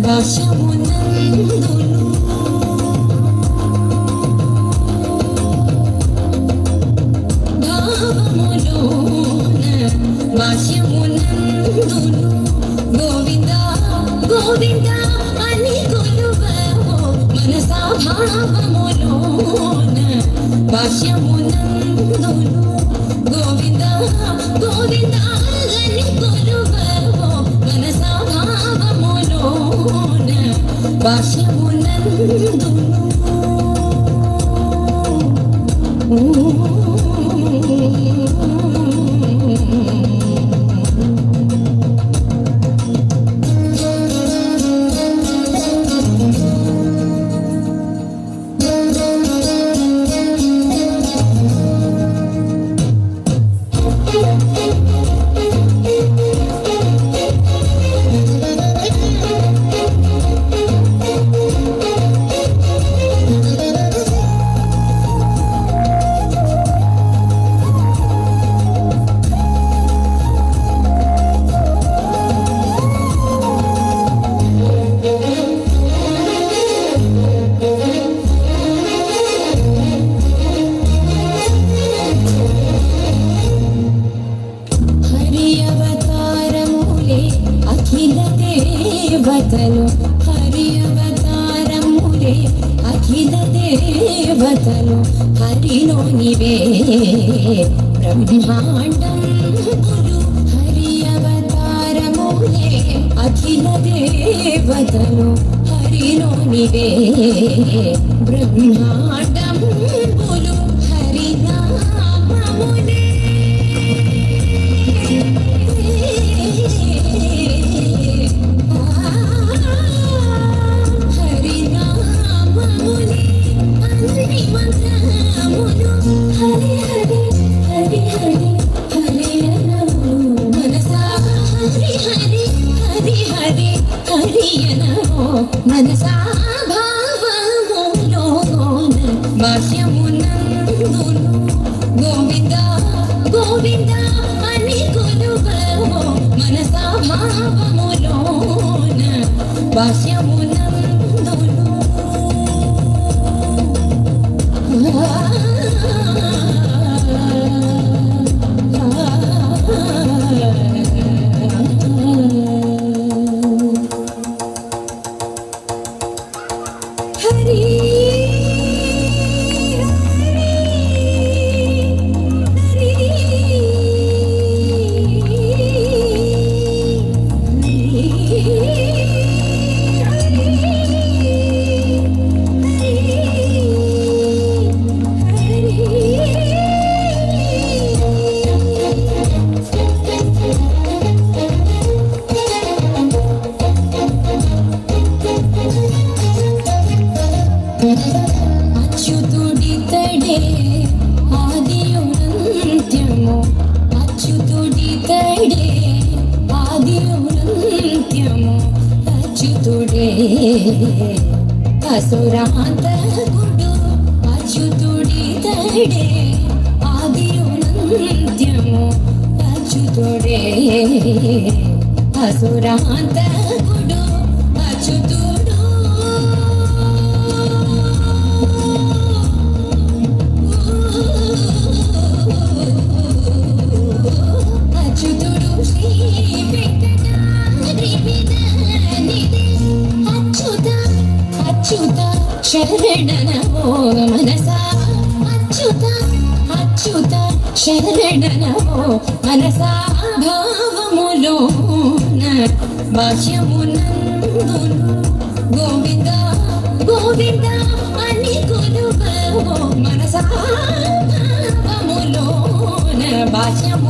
భాష్యమునందును భావములోన భాష్యమునందును గోవింద గోవింద అని కొలువవో మనసా భావములోన భాష్యమునందును గోవింద గోవింద అని కొలువవో మనసా భావములోన భాష్యమునందును దేవతలు హరి అవతారములే అఖిల దేవతలు హరిలోనివే బ్రహ్మాండములు హరి అవతారములే అఖిల దేవతలు హరిలోనివే బ్రహ్మాండములు హరినామములే మనసా భావములోన భాష్యమునందును గోవింద గోవింద అని కొలువవో మనసా భావములోన భాష్యమునందును అచ్యుతుడితడే ఆదియునంత్యము అచ్యుతుడితడే ఆదియునంత్యము అచ్యుతుడే అసురాంతకుడు అచ్యుతుడితడే ఆదియునంత్యము అచ్యుతుడే అసురాంతకుడు అచ్యుతుడు అచ్యుతుడు శ్రీ వెంకటాద్రివిదనిదే అచ్యుత అచ్యుత శరణనమో మనసా అచ్యుత అచ్యుత శరణనమో మనసా భావములోన భాష్యమునందును గోవింద గోవింద అని కొలువవో మనసా భావములోన భాష్యము